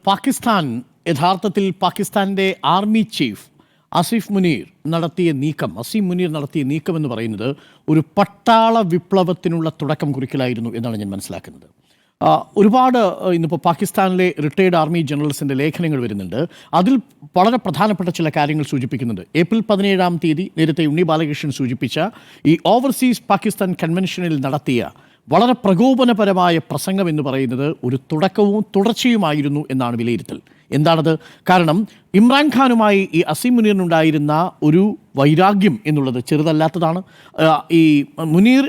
പാകിസ്ഥാൻ യഥാർത്ഥത്തിൽ പാകിസ്ഥാൻ്റെ army chief Azeem Muneer നടത്തിയ നീക്കം എന്ന് പറയുന്നത് ഒരു പട്ടാള വിപ്ലവത്തിനുള്ള തുടക്കം കുറിക്കലായിരുന്നു എന്നാണ് ഞാൻ മനസ്സിലാക്കുന്നത്. ഒരുപാട് ഇന്നിപ്പോൾ പാകിസ്ഥാനിലെ റിട്ടയേർഡ് ആർമി ജനറൽസിൻ്റെ ലേഖനങ്ങൾ വരുന്നുണ്ട്. അതിൽ വളരെ പ്രധാനപ്പെട്ട ചില കാര്യങ്ങൾ സൂചിപ്പിക്കുന്നുണ്ട്. ഏപ്രിൽ 17-ാം തീയതി നേരത്തെ ഉണ്ണി ബാലകൃഷ്ണൻ സൂചിപ്പിച്ച ഈ ഓവർസീസ് പാകിസ്ഥാൻ കൺവെൻഷനിൽ നടത്തിയ വളരെ പ്രകോപനപരമായ പ്രസംഗം എന്ന് പറയുന്നത് ഒരു തുടക്കവും തുടർച്ചയുമായിരുന്നു എന്നാണ് വിലയിരുത്തൽ. എന്താണത്? കാരണം ഇമ്രാൻഖാനുമായി ഈ അസീം മുനീറിനുണ്ടായിരുന്ന ഒരു വൈരാഗ്യം എന്നുള്ളത് ചെറുതല്ലാത്തതാണ്. ഈ മുനീർ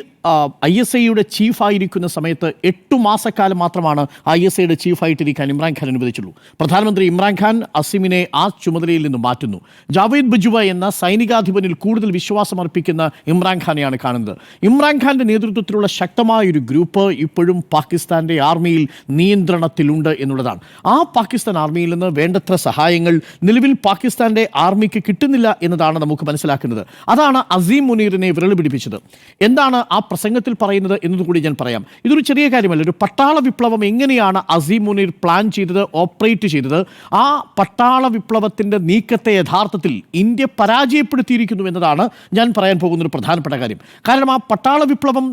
ISIയുടെ ചീഫായിരിക്കുന്ന സമയത്ത് 8 മാസക്കാലം മാത്രമാണ് ISIയുടെ ചീഫായിട്ടിരിക്കാൻ ഇമ്രാൻഖാൻ അനുവദിച്ചുള്ളൂ. പ്രധാനമന്ത്രി ഇമ്രാൻഖാൻ അസീമിനെ ആ ചുമതലയിൽ നിന്ന് മാറ്റുന്നു. ജാവേദ് ബജുവ എന്ന സൈനികാധിപനിൽ കൂടുതൽ വിശ്വാസമർപ്പിക്കുന്ന ഇമ്രാൻഖാനെയാണ് കാണുന്നത്. ഇമ്രാൻഖാൻ്റെ നേതൃത്വത്തിലുള്ള ശക്തമായൊരു ഗ്രൂപ്പ് ഇപ്പോഴും പാകിസ്ഥാൻ്റെ ആർമിയിൽ നിയന്ത്രണത്തിലുണ്ട് എന്നുള്ളതാണ്. ആ പാകിസ്ഥാൻ ആർമിയിൽ നിന്ന് വേണ്ടത്ര സഹായങ്ങൾ നിലവിൽ പാകിസ്ഥാൻ്റെ ആർമിക്ക് കിട്ടുന്നില്ല എന്നതാണ് നമുക്ക് മനസ്സിലാക്കുന്നത്. അതാണ് അസീം മുനീറിനെ വിരൽ പിടിപ്പിച്ചത്. എന്താണ് ആ പ്രസംഗത്തിൽ പറയുന്നത് എന്നതുകൂടി ഞാൻ പറയാം. ഇതൊരു ചെറിയ കാര്യമല്ല. ഒരു പട്ടാള വിപ്ലവം എങ്ങനെയാണ് അസീം മുനീർ പ്ലാൻ ചെയ്തത്, ഓപ്പറേറ്റ് ചെയ്തത്? ആ പട്ടാള വിപ്ലവത്തിൻ്റെ നീക്കത്തെ യഥാർത്ഥത്തിൽ ഇന്ത്യ പരാജയപ്പെടുത്തിയിരിക്കുന്നു എന്നതാണ് ഞാൻ പറയാൻ പോകുന്നൊരു പ്രധാനപ്പെട്ട കാര്യം. കാരണം ആ പട്ടാള വിപ്ലവം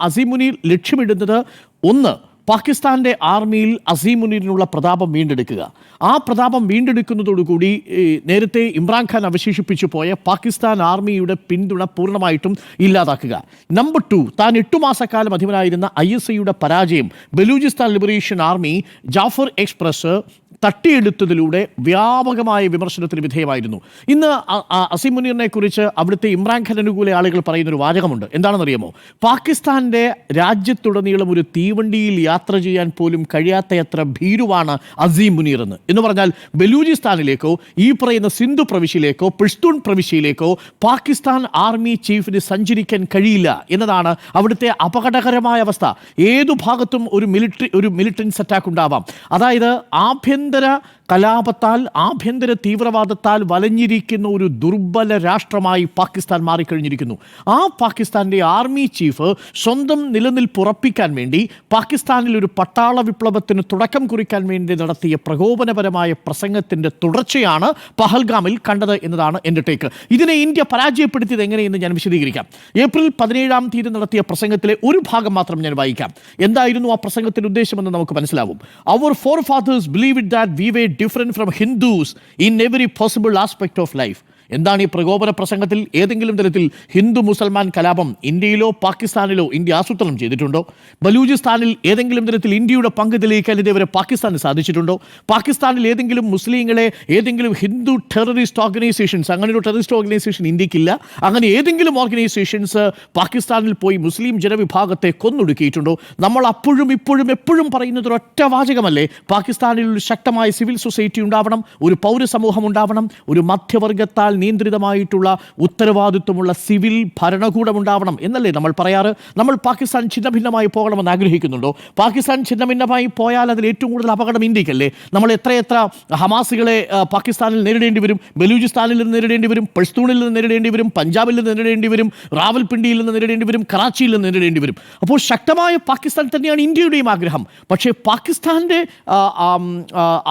അസീം മുനീർ ലക്ഷ്യമിടുന്നത് ഒന്ന്, പാകിസ്ഥാൻ്റെ ആർമിയിൽ അസീം മുനീറിനുള്ള പ്രതാപം വീണ്ടെടുക്കുക. ആ പ്രതാപം വീണ്ടെടുക്കുന്നതോടുകൂടി നേരത്തെ ഇമ്രാൻഖാൻ അവശേഷിപ്പിച്ചു പോയ പാകിസ്ഥാൻ ആർമിയുടെ പിന്തുണ പൂർണ്ണമായിട്ടും ഇല്ലാതാക്കുക. നമ്പർ 2, താൻ 8 മാസക്കാലം അധിപനായിരുന്ന ISIയുടെ പരാജയം Balochistan liberation army Jaffar express തട്ടിയെടുത്തതിലൂടെ വ്യാപകമായ വിമർശനത്തിന് വിധേയമായിരുന്നു. ഇന്ന് അസീം മുനീറിനെ കുറിച്ച് അവിടുത്തെ ഇമ്രാൻഖാൻ അനുകൂല ആളുകൾ പറയുന്നൊരു വാചകമുണ്ട്. എന്താണെന്നറിയാമോ? പാകിസ്ഥാൻ്റെ രാജ്യത്തുടനീളം ഒരു തീവണ്ടിയിൽ യാത്ര ചെയ്യാൻ പോലും കഴിയാത്തയത്ര ഭീരുവാണ് അസീം മുനീർ എന്ന് പറഞ്ഞാൽ ബലൂചിസ്ഥാനിലേക്കോ ഈ പറയുന്ന സിന്ധു പ്രവിശ്യയിലേക്കോ പഷ്തൂൺ പ്രവിശ്യയിലേക്കോ പാകിസ്ഥാൻ ആർമി ചീഫിന് സഞ്ചരിക്കാൻ കഴിയില്ല എന്നതാണ് അവിടുത്തെ അപകടകരമായ അവസ്ഥ. ഏതു ഭാഗത്തും ഒരു മിലിറ്റൻസ് അറ്റാക്ക് ഉണ്ടാവാം. അതായത് ആഭ്യന്തര കലാപത്താൽ, ആഭ്യന്തര തീവ്രവാദത്താൽ വലഞ്ഞിരിക്കുന്ന ഒരു ദുർബല രാഷ്ട്രമായി പാകിസ്ഥാൻ മാറിക്കഴിഞ്ഞിരിക്കുന്നു. ആ പാകിസ്ഥാൻ്റെ ആർമി ചീഫ് സ്വന്തം നിലനിൽപ്പ് ഉറപ്പിക്കാൻ വേണ്ടി പാകിസ്ഥാനിൽ ഒരു പട്ടാള വിപ്ലവത്തിന് തുടക്കം കുറിക്കാൻ വേണ്ടി നടത്തിയ പ്രകോപനപരമായ പ്രസംഗത്തിൻ്റെ തുടർച്ചയാണ് പഹൽഗാമിൽ കണ്ടത് എന്നതാണ് എൻ്റെ ടേക്ക്. ഇതിനെ ഇന്ത്യ പരാജയപ്പെടുത്തിയത് എങ്ങനെയെന്ന് ഞാൻ വിശദീകരിക്കാം. ഏപ്രിൽ 17-ാം തീയതി നടത്തിയ പ്രസംഗത്തിലെ ഒരു ഭാഗം മാത്രം ഞാൻ വായിക്കാം. എന്തായിരുന്നു ആ പ്രസംഗത്തിൻ്റെ ഉദ്ദേശമെന്ന് നമുക്ക് മനസ്സിലാവും. Our forefathers believed that we were different from Hindus in every possible aspect of life. എന്താണ് ഈ പ്രകോപന പ്രസംഗത്തിൽ? ഏതെങ്കിലും തരത്തിൽ ഹിന്ദു മുസൽമാൻ കലാപം ഇന്ത്യയിലോ പാകിസ്ഥാനിലോ ഇന്ത്യ ആസൂത്രണം ചെയ്തിട്ടുണ്ടോ? ബലൂചിസ്ഥാനിൽ ഏതെങ്കിലും തരത്തിൽ ഇന്ത്യയുടെ പങ്ക് തെളിയിക്കാൻ ഇതേവരെ പാകിസ്ഥാന് സാധിച്ചിട്ടുണ്ടോ? പാകിസ്ഥാനിൽ ഏതെങ്കിലും മുസ്ലിങ്ങളെ ഏതെങ്കിലും ഹിന്ദു ടെററിസ്റ്റ് ഓർഗനൈസേഷൻസ്, അങ്ങനെ ഒരു ടെററിസ്റ്റ് ഓർഗനൈസേഷൻ ഇന്ത്യക്കില്ല. അങ്ങനെ ഏതെങ്കിലും ഓർഗനൈസേഷൻസ് പാകിസ്ഥാനിൽ പോയി മുസ്ലിം ജനവിഭാഗത്തെ കൊന്നൊടുക്കിയിട്ടുണ്ടോ? നമ്മൾ അപ്പോഴും ഇപ്പോഴും എപ്പോഴും പറയുന്നത് ഒരൊറ്റ വാചകമല്ലേ? പാകിസ്ഥാനിൽ ഒരു ശക്തമായ സിവിൽ സൊസൈറ്റി ഉണ്ടാവണം, ഒരു പൗരസമൂഹം ഉണ്ടാവണം, ഒരു മധ്യവർഗത്താൽ നിയന്ത്രിതമായിട്ടുള്ള ഉത്തരവാദിത്വമുള്ള സിവിൽ ഭരണകൂടം ഉണ്ടാവണം എന്നല്ലേ നമ്മൾ പറയാറ്? നമ്മൾ പാകിസ്ഥാൻ ഛിന്നഭിന്നമായി പോകണമെന്ന് ആഗ്രഹിക്കുന്നുണ്ടോ? പാകിസ്ഥാൻ ഛിന്നഭിന്നമായി പോയാൽ അതിൽ ഏറ്റവും കൂടുതൽ അപകടം ഇന്ത്യക്കല്ലേ? നമ്മൾ എത്ര ഹമാസുകളെ പാകിസ്ഥാനിൽ നേരിടേണ്ടി വരും, ബലൂചിസ്ഥാനിൽ നിന്ന് നേരിടേണ്ടി വരും, പഷ്തൂണിൽ നിന്ന് നേരിടേണ്ടി വരും, പഞ്ചാബിൽ നിന്ന് നേരിടേണ്ടി വരും, റാവൽപിണ്ടിയിൽ നിന്ന് നേരിടേണ്ടി വരും, കറാച്ചിയിൽ നിന്ന് നേരിടേണ്ടി വരും. അപ്പോൾ ശക്തമായ പാകിസ്ഥാൻ തന്നെയാണ് ഇന്ത്യയുടെയും ആഗ്രഹം. പക്ഷേ പാകിസ്ഥാൻ്റെ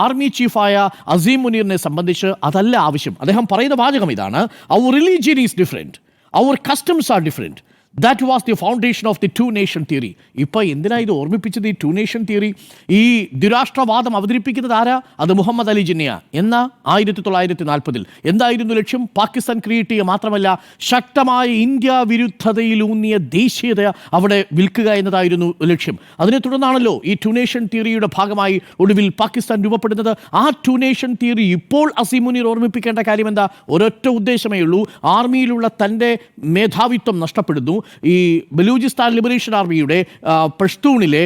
ആർമി ചീഫായ അസീം മുനീറിനെ സംബന്ധിച്ച് അതല്ല ആവശ്യം. അദ്ദേഹം പറയുന്ന വാചകം ഇതാണ്: our religion is different, our customs are different. That was the foundation of the two-nation theory. ഇപ്പോൾ എന്തിനാ ഇത് ഓർമ്മിപ്പിച്ചത് ഈ 2-nation theory? ഈ ദ്വിരാഷ്ട്രവാദം അവതരിപ്പിക്കുന്നത് ആരാ? അത് മുഹമ്മദ് അലി ജിന്നയാ എന്ന 1940-ൽ. എന്തായിരുന്നു ലക്ഷ്യം? പാകിസ്ഥാൻ ക്രിയേറ്റ് ചെയ്യുക മാത്രമല്ല, ശക്തമായ ഇന്ത്യ വിരുദ്ധതയിലൂന്നിയ ദേശീയത അവിടെ വിൽക്കുക എന്നതായിരുന്നു ലക്ഷ്യം. അതിനെ തുടർന്നാണല്ലോ ഈ 2-nation തിയറിയുടെ ഭാഗമായി ഒടുവിൽ പാകിസ്ഥാൻ രൂപപ്പെടുന്നത്. ആ 2-nation തിയറി ഇപ്പോൾ അസീം മുനീർ ഓർമ്മിപ്പിക്കേണ്ട കാര്യം എന്താ? ഒരൊറ്റ ഉദ്ദേശമേ ഉള്ളൂ. ആർമിയിലുള്ള തൻ്റെ മേധാവിത്വം നഷ്ടപ്പെടുന്നു. ഈ ബലൂചിസ്ഥാൻ ലിബറേഷൻ ആർമിയുടെ പഷ്തൂണിലെ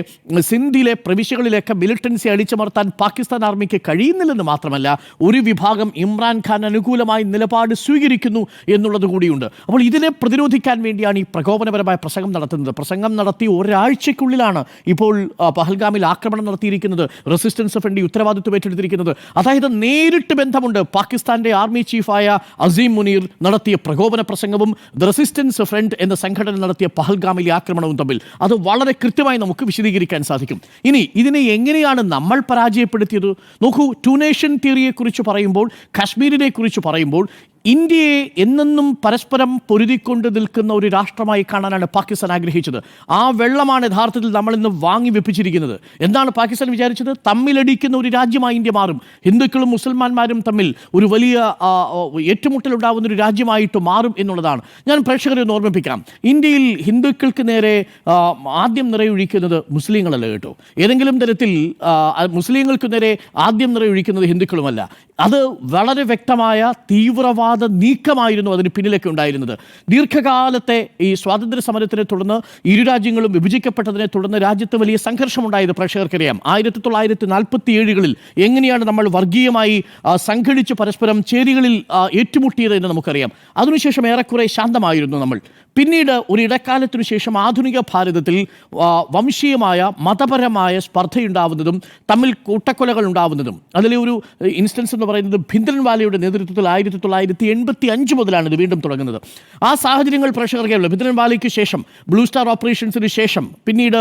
സിന്ധിലെ പ്രവിശ്യകളിലേക്ക് മിലിറ്റൻസി അടിച്ചമർത്താൻ പാകിസ്ഥാൻ ആർമിക്ക് കഴിയുന്നില്ലെന്ന് മാത്രമല്ല, ഒരു വിഭാഗം ഇമ്രാൻഖാൻ അനുകൂലമായി നിലപാട് സ്വീകരിക്കുന്നു എന്നുള്ളത് കൂടിയുണ്ട്. അപ്പോൾ ഇതിനെ പ്രതിരോധിക്കാൻ വേണ്ടിയാണ് ഈ പ്രകോപനപരമായ പ്രസംഗം നടത്തുന്നത്. പ്രസംഗം നടത്തി ഒരാഴ്ചയ്ക്കുള്ളിലാണ് ഇപ്പോൾ പഹൽഗാമിൽ ആക്രമണം നടത്തിയിരിക്കുന്നത്, റെസിസ്റ്റൻസ് ഫ്രണ്ട് ഉത്തരവാദിത്വം ഏറ്റെടുത്തിരിക്കുന്നത്. അതായത് നേരിട്ട് ബന്ധമുണ്ട് പാകിസ്ഥാൻ്റെ ആർമി ചീഫായ അസീം മുനീർ നടത്തിയ പ്രകോപന പ്രസംഗവും ദ റെസിസ്റ്റൻസ് ഫ്രണ്ട് എന്ന സംഘടന സംഘടന നടത്തിയ പഹൽഗാമിലെ ആക്രമണവും തമ്മിൽ അത് വളരെ കൃത്യമായി നമുക്ക് വിശദീകരിക്കാൻ സാധിക്കും. ഇനി ഇതിനെ എങ്ങനെയാണ് നമ്മൾ പരാജയപ്പെടുത്തിയത് നോക്കൂ. ടു നേഷൻ തിയറിയെക്കുറിച്ച് പറയുമ്പോൾ, കാശ്മീരിനെ കുറിച്ച് പറയുമ്പോൾ ഇന്ത്യയെ എന്നെന്നും പരസ്പരം പൊരുതിക്കൊണ്ട് നിൽക്കുന്ന ഒരു രാഷ്ട്രമായി കാണാനാണ് പാകിസ്ഥാൻ ആഗ്രഹിച്ചത്. ആ വെള്ളമാണ് യഥാർത്ഥത്തിൽ നമ്മളിന്ന് വാങ്ങി വെപ്പിച്ചിരിക്കുന്നത്. എന്താണ് പാകിസ്ഥാൻ വിചാരിച്ചത്? തമ്മിലടിക്കുന്ന ഒരു രാജ്യമായി ഇന്ത്യ മാറും, ഹിന്ദുക്കളും മുസൽമാന്മാരും തമ്മിൽ ഒരു വലിയ ഏറ്റുമുട്ടലുണ്ടാവുന്ന ഒരു രാജ്യമായിട്ട് മാറും എന്നുള്ളതാണ്. ഞാൻ പ്രേക്ഷകരെ ഒന്ന് ഓർമ്മിപ്പിക്കാം. ഇന്ത്യയിൽ ഹിന്ദുക്കൾക്ക് നേരെ ആദ്യം നിറയൊഴിക്കുന്നത് മുസ്ലിങ്ങളല്ല കേട്ടോ. ഏതെങ്കിലും തരത്തിൽ മുസ്ലിങ്ങൾക്ക് നേരെ ആദ്യം നിറയൊഴിക്കുന്നത് ഹിന്ദുക്കളുമല്ല. അത് വളരെ വ്യക്തമായ തീവ്രവാദ നീക്കമായിരുന്നു അതിന് പിന്നിലൊക്കെ ഉണ്ടായിരുന്നത്. ദീർഘകാലത്തെ ഈ സ്വാതന്ത്ര്യ സമരത്തിനെ തുടർന്ന് ഇരു രാജ്യങ്ങളും വിഭജിക്കപ്പെട്ടതിനെ തുടർന്ന് രാജ്യത്ത് വലിയ സംഘർഷമുണ്ടായത് പ്രേക്ഷകർക്കറിയാം. 1947 എങ്ങനെയാണ് നമ്മൾ വർഗീയമായി സംഘടിച്ച് പരസ്പരം ചേരികളിൽ ഏറ്റുമുട്ടിയത് എന്ന് നമുക്കറിയാം. അതിനുശേഷം ഏറെക്കുറെ ശാന്തമായിരുന്നു നമ്മൾ. പിന്നീട് ഒരു ഇടക്കാലത്തിനു ശേഷം ആധുനിക ഭാരതത്തിൽ വംശീയമായ മതപരമായ സ്പർദ്ധയുണ്ടാവുന്നതും തമ്മിൽ കൂട്ടക്കൊലകൾ ഉണ്ടാവുന്നതും അതിലെ ഒരു ഇൻസ്റ്റൻസ് എന്ന് പറയുന്നത് ഭിന്ദ്രൻവാലയുടെ നേതൃത്വത്തിൽ 1985 മുതലാണ് ഇത് വീണ്ടും തുടങ്ങുന്നത്. ആ സാഹചര്യങ്ങൾ പ്രേക്ഷകർക്കുള്ള ഭിന്ദ്രൻവാലയ്ക്ക് ശേഷം, ബ്ലൂ സ്റ്റാർ ഓപ്പറേഷൻസിന് ശേഷം പിന്നീട്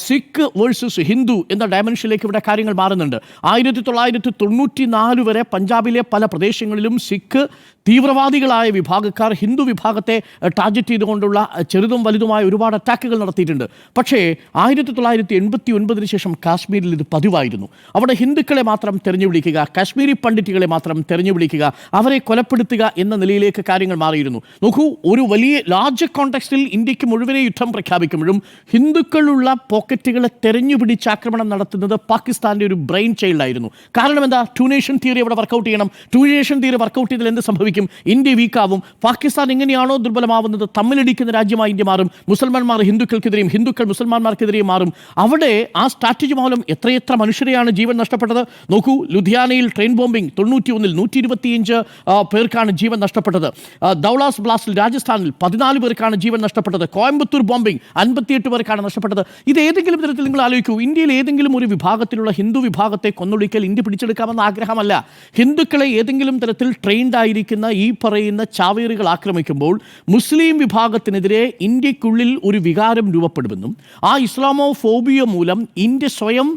സിഖ് വേഴ്സസ് ഹിന്ദു എന്ന ഡയമെൻഷനിലേക്ക് ഇവിടെ കാര്യങ്ങൾ മാറുന്നുണ്ട്. 1994 വരെ പഞ്ചാബിലെ പല പ്രദേശങ്ങളിലും സിഖ് തീവ്രവാദികളായ വിഭാഗക്കാർ ഹിന്ദു വിഭാഗത്തെ ടാർഗറ്റ് ചെയ്തുകൊണ്ടുള്ള ചെറുതും വലുതുമായ ഒരുപാട് അറ്റാക്കുകൾ നടത്തിയിട്ടുണ്ട്. പക്ഷേ 1989 ശേഷം കാശ്മീരിൽ ഇത് പതിവായിരുന്നു. അവിടെ ഹിന്ദുക്കളെ മാത്രം തെരഞ്ഞു വിളിക്കുക, കാശ്മീരി പണ്ഡിറ്റുകളെ മാത്രം തെരഞ്ഞു വിളിക്കുക, അവരെ കൊലപ്പെടുത്തുക എന്ന നിലയിലേക്ക് കാര്യങ്ങൾ മാറിയിരുന്നു. നോക്കൂ, ഒരു വലിയ ലാർജ് കോണ്ടെക്സ്റ്റിൽ ഇന്ത്യക്ക് മുഴുവനെ യുദ്ധം പ്രഖ്യാപിക്കുമ്പോഴും ഹിന്ദുക്കളുള്ള പോക്കറ്റുകളെ തെരഞ്ഞു പിടിച്ച് ആക്രമണം നടത്തുന്നത് പാകിസ്ഥാൻ്റെ ഒരു ബ്രെയിൻ ചൈൽഡായിരുന്നു. കാരണം എന്താ? ടു നേഷൻ തിയറി അവിടെ വർക്കൗട്ട് ചെയ്യണം. ടു നേഷൻ തിയറി വർക്കൗട്ട് ചെയ്താൽ എന്ത് സംഭവിക്കും? ഇന്ത്യ വീക്കാവും. പാകിസ്ഥാൻ എങ്ങനെയാണോ ദുർബലമാവുന്നത്, തമ്മിലടിക്കുന്ന രാജ്യമായി ഇന്ത്യ മാറും. മുസൽമാന്മാർ ഹിന്ദുക്കൾക്കെതിരെയും ഹിന്ദുക്കൾ മുസൽമാന്മാർക്കെതിരെയും മാറും. അവിടെ ആ സ്ട്രാറ്റജി മൂലം എത്രയെത്ര മനുഷ്യരെയാണ് ജീവൻ നഷ്ടപ്പെട്ടത്. നോക്കൂ, ലുധിയാനയിൽ ട്രെയിൻ ബോംബിംഗ് 91 125 പേർക്കാണ് ജീവൻ നഷ്ടപ്പെട്ടത്. ദൗളാസ് ബ്ലാസ്റ്റിൽ രാജസ്ഥാനിൽ 14 പേർക്കാണ് ജീവൻ നഷ്ടപ്പെട്ടത്. കോയമ്പത്തൂർ ബോംബിംഗ് 58 പേർക്കാണ് നഷ്ടപ്പെട്ടത്. ഇത് ഏതെങ്കിലും തരത്തിൽ നിങ്ങൾ ആലോചിക്കൂ, ഇന്ത്യയിൽ ഏതെങ്കിലും ഒരു വിഭാഗത്തിലുള്ള ഹിന്ദു വിഭാഗത്തെ കൊന്നൊടുക്കൽ ഇന്ത്യ പിടിച്ചെടുക്കാമെന്ന ആഗ്രഹമല്ല. ഹിന്ദുക്കളെ ഏതെങ്കിലും തരത്തിൽ ട്രെയിൻഡ് ആയിരിക്കുന്ന ഈ പറയുന്ന ചാവേറുകൾ ആക്രമിക്കുമ്പോൾ മുസ്ലിം വിഭാഗത്തിനെതിരെ ഇന്ത്യക്കുള്ളിൽ ഒരു വികാരം രൂപപ്പെടുമെന്നും ആ ഇസ്ലാമോഫോബിയ മൂലം ഇന്ത്യ സ്വയം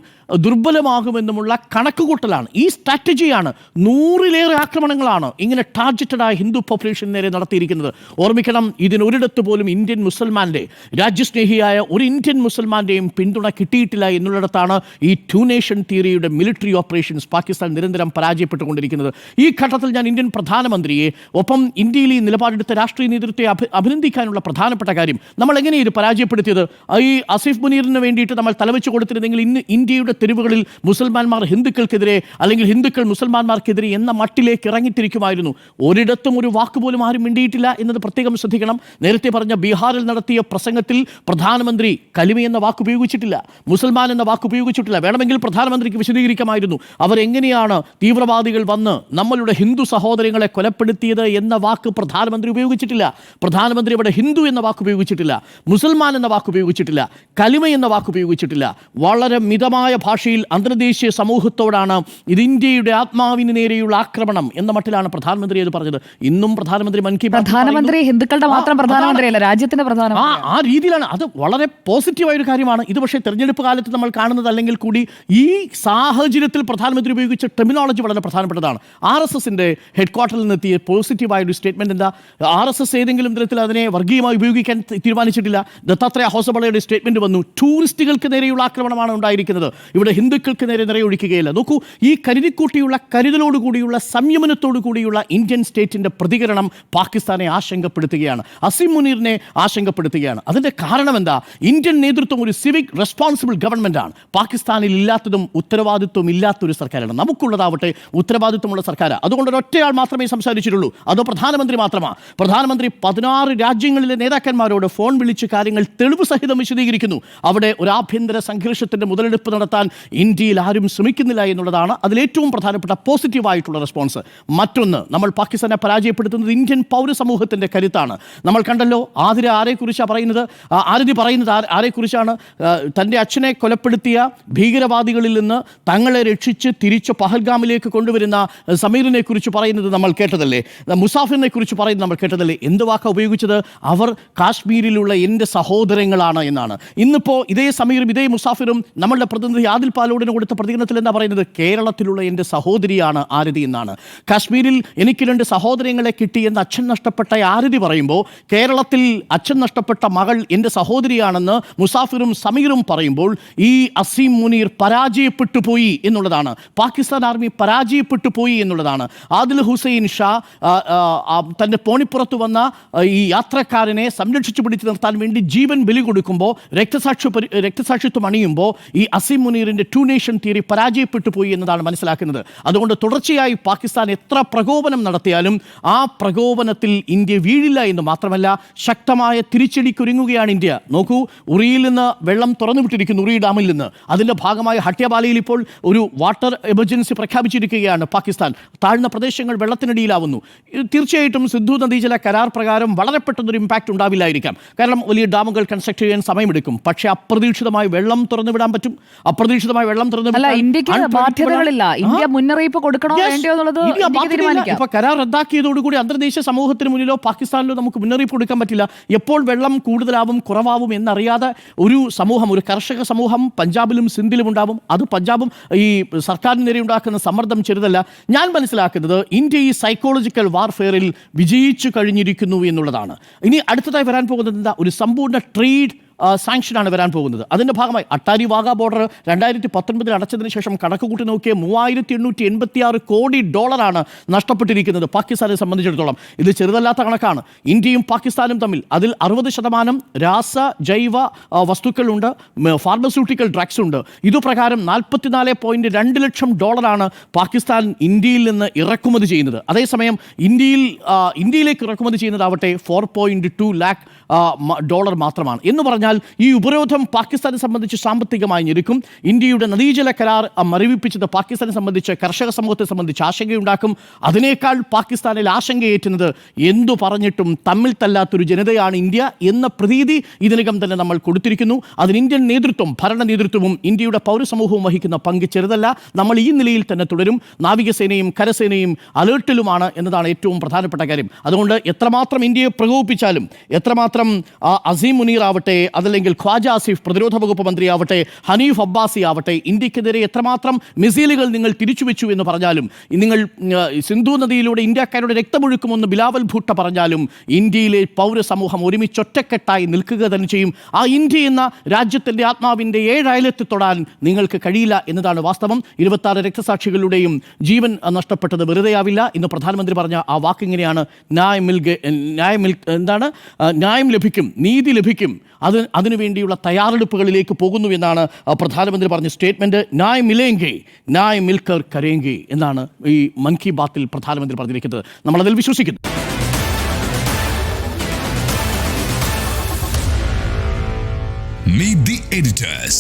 ദുർബലമാകുമെന്നുമുള്ള കണക്കുകൂട്ടലാണ്. ഈ സ്ട്രാറ്റജിയാണ് 100-ലേറെ ആക്രമണങ്ങളാണ് ഇങ്ങനെ ടാർജറ്റഡായ ഹിന്ദു പോപ്പുലേഷൻ നേരെ നടത്തിയിരിക്കുന്നത്. ഓർമ്മിക്കണം, ഇതിനൊരിടത്ത് പോലും ഇന്ത്യൻ മുസൽമാൻ്റെ, രാജ്യസ്നേഹിയായ ഒരു ഇന്ത്യൻ മുസൽമാൻ്റെയും പിന്തുണ കിട്ടിയിട്ടില്ല എന്നുള്ളിടത്താണ് ഈ ടു നേഷൻ തിയറിയുടെ മിലിറ്ററി ഓപ്പറേഷൻസ് പാകിസ്ഥാൻ നിരന്തരം പരാജയപ്പെട്ടുകൊണ്ടിരിക്കുന്നത്. ഈ ഘട്ടത്തിൽ ഞാൻ ഇന്ത്യൻ പ്രധാനമന്ത്രിയെ, ഒപ്പം ഇന്ത്യയിൽ ഈ നിലപാടെടുത്ത രാഷ്ട്രീയ നേതൃത്വത്തെ അഭിനന്ദിക്കാനുള്ള പ്രധാനപ്പെട്ട കാര്യം, നമ്മൾ എങ്ങനെ ഇത് പരാജയപ്പെടുത്തിയത്? ഈ ആസിഫ് മുനീറിന് വേണ്ടിയിട്ട് നമ്മൾ തലവെച്ച് കൊടുത്തിരുന്നെങ്കിൽ ഇന്ന് ഇന്ത്യയുടെ തെരുവുകളിൽ മുസൽമാന്മാർ ഹിന്ദുക്കൾക്കെതിരെ അല്ലെങ്കിൽ ഹിന്ദുക്കൾ മുസൽമാന്മാർക്കെതിരെ എന്ന മട്ടിലേക്ക് ഇറങ്ങിത്തിരിക്കുമായിരുന്നു. ഒരിടത്തും ഒരു വാക്കുപോലും ആരും മിണ്ടിയിട്ടില്ല എന്നത് പ്രത്യേകം ശ്രദ്ധിക്കണം. നേരത്തെ പറഞ്ഞ ബീഹാറിൽ നടത്തിയ പ്രസംഗത്തിൽ പ്രധാനമന്ത്രി കലിമ എന്ന വാക്ക് ഉപയോഗിച്ചിട്ടില്ല, മുസൽമാൻ എന്ന വാക്ക് ഉപയോഗിച്ചിട്ടില്ല. വേണമെങ്കിൽ പ്രധാനമന്ത്രിക്ക് വിശദീകരിക്കാമായിരുന്നു അവരെങ്ങനെയാണ് തീവ്രവാദികൾ വന്ന് നമ്മളുടെ ഹിന്ദു സഹോദരങ്ങളെ കൊലപ്പെടുത്തിയത് എന്ന വാക്ക് പ്രധാനമന്ത്രി ഉപയോഗിച്ചിട്ടില്ല. പ്രധാനമന്ത്രി അവിടെ ഹിന്ദു എന്ന വാക്ക് ഉപയോഗിച്ചിട്ടില്ല, മുസൽമാൻ എന്ന വാക്ക് ഉപയോഗിച്ചിട്ടില്ല, കലിമ എന്ന വാക്ക് ഉപയോഗിച്ചിട്ടില്ല. വളരെ മിതമായ ഭാഷയിൽ അന്തർദേശീയ സമൂഹത്തോടാണ് ഇത് ഇന്ത്യയുടെ ആത്മാവിന് നേരെയുള്ള ആക്രമണം എന്ന മട്ടിലാണ് പ്രധാനമന്ത്രി അത് പറഞ്ഞത്. ഇന്നും പ്രധാനമന്ത്രി മൻ കി ബാത്ത് പ്രധാനമന്ത്രി ഹിന്ദുക്കളുടെ മാത്രം പ്രധാനമന്ത്രിയല്ല, രാജ്യത്തിന്റെ പ്രധാനമന്ത്രി. ആ രീതിയിലാണ്. അത് വളരെ പോസിറ്റീവായ ഒരു കാര്യമാണ്. ഇത് പക്ഷേ തെരഞ്ഞെടുപ്പ് കാലത്ത് നമ്മൾ കാണുന്നത് അല്ലെങ്കിൽ കൂടി ഈ സാഹചര്യത്തിൽ പ്രധാനമന്ത്രി ഉപയോഗിച്ച ടെർമിനോളജി വളരെ പ്രധാനപ്പെട്ടതാണ്. RSSന്റെ ഹെഡ്ക്വാർട്ടറിൽ നിന്നെത്തിയ പോസിറ്റീവായ ഒരു സ്റ്റേറ്റ്മെന്റ് എന്താ? RSS ഏതെങ്കിലും തരത്തിൽ അതിനെ വർഗീയമായി ഉപയോഗിക്കാൻ തീരുമാനിച്ചിട്ടില്ല. ദത്താത്രേയ ഹോസബളയുടെ സ്റ്റേറ്റ്മെന്റ് വന്നു, ടൂറിസ്റ്റുകൾക്ക് നേരെയുള്ള ആക്രമണമാണ് ഉണ്ടായിരിക്കുന്നത്, ഇവിടെ ഹിന്ദുക്കൾക്ക് നേരെ നിറയൊഴിക്കുകയില്ല. നോക്കൂ, ഈ കരുതിക്കൂട്ടിയുള്ള കരുതലോടുകൂടിയുള്ള സംയമനത്തോടു കൂടിയുള്ള ഇന്ത്യൻ സ്റ്റേറ്റിന്റെ പ്രതികരണം പാകിസ്ഥാനെ ആശങ്കപ്പെടുത്തുകയാണ്, അസീം മുനീറിനെ ആശങ്കപ്പെടുത്തുകയാണ്. അതിന്റെ കാരണം എന്താ? ഇന്ത്യൻ നേതൃത്വം ഒരു സിവിക് റെസ്പോൺസിബിൾ ഗവൺമെന്റ് ആണ്. പാകിസ്ഥാനിൽ ഇല്ലാത്തതും ഉത്തരവാദിത്വം ഇല്ലാത്തൊരു സർക്കാരാണ്. നമുക്കുള്ളതാവട്ടെ ഉത്തരവാദിത്വമുള്ള സർക്കാർ. അതുകൊണ്ട് ഒരൊറ്റയാൾ മാത്രമേ സംസാരിച്ചിട്ടുള്ളൂ, അതോ പ്രധാനമന്ത്രി മാത്രമാണ്? പ്രധാനമന്ത്രി 16 രാജ്യങ്ങളിലെ നേതാക്കന്മാരോട് ഫോൺ വിളിച്ച് കാര്യങ്ങൾ തെളിവ് സഹിതം വിശദീകരിക്കുന്നു. അവിടെ ഒരു ആഭ്യന്തര സംഘർഷത്തിന്റെ മുതലെടുപ്പ് നടത്താൻ ഇന്ത്യയിൽ ആരും ശ്രമിക്കുന്നില്ല എന്നുള്ളതാണ് അതിലേറ്റവും പ്രധാനപ്പെട്ട പോസിറ്റീവായിട്ടുള്ള റെസ്പോൺസ്. മറ്റൊന്ന്, നമ്മൾ പാകിസ്ഥാനെ പരാജയപ്പെടുത്തുന്നത് ഇന്ത്യൻ പൗരസമൂഹത്തിൻ്റെ കരുത്താണ്. നമ്മൾ കണ്ടല്ലോ, ആരെക്കുറിച്ചാണ് പറയുന്നത്? ആരതി പറയുന്നത് ആരെക്കുറിച്ചാണ്? തൻ്റെ അച്ഛനെ കൊലപ്പെടുത്തിയ ഭീകരവാദികളിൽ നിന്ന് തങ്ങളെ രക്ഷിച്ച് തിരിച്ച് പഹൽഗാമിലേക്ക് കൊണ്ടുവരുന്ന സമീറിനെ കുറിച്ച് പറയുന്നത് നമ്മൾ കേട്ടതല്ലേ? മുസാഫിറിനെ കുറിച്ച് പറയുന്നത് നമ്മൾ കേട്ടതല്ലേ? എന്ത് വാക്കാണ് ഉപയോഗിച്ചത്? അവർ കാശ്മീരിലുള്ള എൻ്റെ സഹോദരങ്ങളാണ് എന്നാണ്. ഇന്നിപ്പോൾ ഇതേ സമീറും ഇതേ മുസാഫിറും നമ്മളുടെ പ്രതിനിധി ആദിൽ പാലോടിന് കൊടുത്ത പ്രതികരണത്തിൽ എന്താ പറയുന്നത്? കേരളത്തിലുള്ള എൻ്റെ സഹോദരിയാണ് ആരതി എന്നാണ്. കാശ്മീരിൽ എനിക്ക് 2 സഹോദരങ്ങളെ കിട്ടി എന്ന് അച്ഛൻ നഷ്ടപ്പെട്ട ആരതി പറയുമ്പോൾ കേരളത്തിൽ അച്ഛൻ നഷ്ടപ്പെട്ട മകൾ എൻ്റെ സഹോദരിയാണെന്ന് മുസാഫിറും സമീറും പറയുമ്പോൾ ഈ അസീം മുനീർ പരാജയപ്പെട്ടു പോയി എന്നുള്ളതാണ്. പാകിസ്ഥാൻ ആർമി പരാജയപ്പെട്ടു പോയി എന്നുള്ളതാണ്. ആദിൽ ഹുസൈൻ ഷാ തൻ്റെ പോണിപ്പുറത്ത് വന്ന ഈ യാത്രക്കാരനെ സംരക്ഷിച്ചു പിടിച്ചു നിർത്താൻ വേണ്ടി ജീവൻ ബലി കൊടുക്കുമ്പോൾ രക്തസാക്ഷിത്വം അണിയുമ്പോൾ ഈ അസീം മുനീറിൻ്റെ 2 നേഷൻ തിയറി പരാജയപ്പെട്ടു പോയി എന്നതാണ് മനസ്സിലാക്കുന്നത്. അതുകൊണ്ട് തുടർച്ചയായി പാകിസ്ഥാൻ എത്ര പ്രകോപനം നടത്തിയാലും ആ പ്രകോപനത്തിൽ ഇന്ത്യ വീഴില്ല എന്ന് മാത്രമല്ല, ശക്തമായ തിരിച്ചടിക്കൊരുങ്ങുകയാണ് ഇന്ത്യ. നോക്കൂ, ഉറിയിൽ നിന്ന് വെള്ളം തുറന്നുവിട്ടിരിക്കുന്നു, ഉറി ഡാമിൽ നിന്ന്. അതിൻ്റെ ഭാഗമായി ഹട്യാബാലയിൽ ഇപ്പോൾ ഒരു വാട്ടർ എമർജൻസി പ്രഖ്യാപിച്ചിരിക്കുകയാണ് പാകിസ്ഥാൻ. താഴ്ന്ന പ്രദേശങ്ങൾ വെള്ളത്തിനടിയിലാവുന്നു. തീർച്ചയായിട്ടും സിന്ധു നദീജല കരാർ പ്രകാരം വളരെ പെട്ടെന്നൊരു ഇമ്പാക്റ്റ് ഉണ്ടാവില്ലായിരിക്കാം. കാരണം വലിയ ഡാമുകൾ കൺസ്ട്രക്ട് ചെയ്യാൻ സമയമെടുക്കും. പക്ഷേ അപ്രതീക്ഷിതമായി വെള്ളം തുറന്നുവിടാൻ പറ്റും. അപ്രതീക്ഷിതമായി വെള്ളം ഇന്ത്യക്ക് ബാധ്യതകളില്ല. ഇന്ത്യ മുന്നറിയിപ്പ് കൊടുക്കണോ വേണ്ടയോ എന്നുള്ളത് ഇപ്പൊ കരാർ റദ്ദാക്കിയതോടുകൂടി അന്തർദേശീയ സമൂഹത്തിന് മുന്നിലോ പാകിസ്ഥാനിലോ നമുക്ക് മുന്നറിയിപ്പ് കൊടുക്കാൻ പറ്റില്ല. എപ്പോൾ വെള്ളം കൂടുതലാവും കുറവാവും എന്നറിയാതെ ഒരു സമൂഹം, ഒരു കർഷക സമൂഹം പഞ്ചാബിലും സിന്ധിലും ഉണ്ടാവും. അത് പഞ്ചാബും ഈ സർക്കാരിന് നേരെ ഉണ്ടാക്കുന്ന സമ്മർദ്ദം ചെറുതല്ല. ഞാൻ മനസ്സിലാക്കുന്നത് ഇന്ത്യ ഈ സൈക്കോളജിക്കൽ വാർഫെയറിൽ വിജയിച്ചു കഴിഞ്ഞിരിക്കുന്നു എന്നുള്ളതാണ്. ഇനി അടുത്തതായി വരാൻ പോകുന്നത് എന്താ? ഒരു സമ്പൂർണ്ണ ട്രേഡ് സാങ്ഷനാണ് വരാൻ പോകുന്നത്. അതിൻ്റെ ഭാഗമായി അട്ടാരി വാഗ ബോർഡർ 2019 അടച്ചതിന് ശേഷം കണക്ക് കൂട്ടി നോക്കിയ $3886 കോടി നഷ്ടപ്പെട്ടിരിക്കുന്നത് പാകിസ്ഥാനെ സംബന്ധിച്ചിടത്തോളം. ഇത് ചെറുതല്ലാത്ത കണക്കാണ്. ഇന്ത്യയും പാകിസ്ഥാനും തമ്മിൽ അതിൽ 60% രാസ ജൈവ വസ്തുക്കളുണ്ട്, ഫാർമസ്യൂട്ടിക്കൽ ഡ്രഗ്സ് ഉണ്ട്. ഇതുപ്രകാരം $44.2 ലക്ഷം പാകിസ്ഥാൻ ഇന്ത്യയിൽ നിന്ന് ഇറക്കുമതി ചെയ്യുന്നത്. അതേസമയം ഇന്ത്യയിലേക്ക് ഇറക്കുമതി ചെയ്യുന്നതാവട്ടെ $4.2 lakh മാത്രമാണ്. എന്ന് പറഞ്ഞാൽ ഈ ഉപരോധം പാകിസ്ഥാനെ സംബന്ധിച്ച് സാമ്പത്തികമായി ഞെരുക്കും. ഇന്ത്യയുടെ നദീജല കരാർ മരവിപ്പിച്ചത് പാകിസ്ഥാനെ സംബന്ധിച്ച്, കർഷക സമൂഹത്തെ സംബന്ധിച്ച് ആശങ്കയുണ്ടാക്കും. അതിനേക്കാൾ പാകിസ്ഥാനിൽ ആശങ്കയേറ്റുന്നത് എന്തു പറഞ്ഞിട്ടും തമ്മിൽ തല്ലാത്തൊരു ജനതയാണ് ഇന്ത്യ എന്ന പ്രതീതി ഇതിനകം തന്നെ നമ്മൾ കൊടുത്തിരിക്കുന്നു. അതിന് ഇന്ത്യൻ നേതൃത്വം, ഭരണ നേതൃത്വവും ഇന്ത്യയുടെ പൗരസമൂഹവും വഹിക്കുന്ന പങ്ക് ചെറുതല്ല. നമ്മൾ ഈ നിലയിൽ തന്നെ തുടരും. നാവികസേനയും കരസേനയും അലേർട്ടിലുമാണ് എന്നതാണ് ഏറ്റവും പ്രധാനപ്പെട്ട കാര്യം. അതുകൊണ്ട് എത്രമാത്രം ഇന്ത്യയെ പ്രകോപിപ്പിച്ചാലും, എത്രമാത്രം അസീം മുനീർ ആവട്ടെ, അതല്ലെങ്കിൽ ഖ്വാജ ആസിഫ് പ്രതിരോധ വകുപ്പ് മന്ത്രിയാവട്ടെ, ഹനീഫ് അബ്ബാസി ആവട്ടെ, ഇന്ത്യക്കെതിരെ എത്രമാത്രം മിസൈലുകൾ നിങ്ങൾ തിരിച്ചുവെച്ചു എന്ന് പറഞ്ഞാലും, നിങ്ങൾ സിന്ധു നദിയിലൂടെ ഇന്ത്യക്കാരുടെ രക്തമൊഴുക്കുമെന്ന് ബിലാവൽ ഭൂട്ട പറഞ്ഞാലും, ഇന്ത്യയിലെ പൗരസമൂഹം ഒരുമിച്ചൊറ്റക്കെട്ടായി നിൽക്കുക തന്നെ ചെയ്യും. ആ ഇന്ത്യ എന്ന രാജ്യത്തിൻ്റെ ആത്മാവിൻ്റെ 7 അയലത്ത് തൊടാൻ നിങ്ങൾക്ക് കഴിയില്ല എന്നതാണ് വാസ്തവം. 26 രക്തസാക്ഷികളുടെയും ജീവൻ നഷ്ടപ്പെട്ടത് വെറുതെയാവില്ല. ഇന്ന് പ്രധാനമന്ത്രി പറഞ്ഞ ആ വാക്കിങ്ങനെയാണ്: ന്യായം ലഭിക്കും, നീതി ലഭിക്കും, അതിനുവേണ്ടിയുള്ള തയ്യാറെടുപ്പുകളിലേക്ക് പോകുന്നു എന്നാണ് പ്രധാനമന്ത്രി പറഞ്ഞ സ്റ്റേറ്റ്മെൻറ്റ്. ന്യായ് മിലേങ്കെ, ന്യായ് മിൽക്കർ കരേങ്കെ എന്നാണ് ഈ മൻ കി ബാത്തിൽ പ്രധാനമന്ത്രി പറഞ്ഞിരിക്കുന്നത്. നമ്മളതിൽ വിശ്വസിക്കുന്നു. Meet the editors.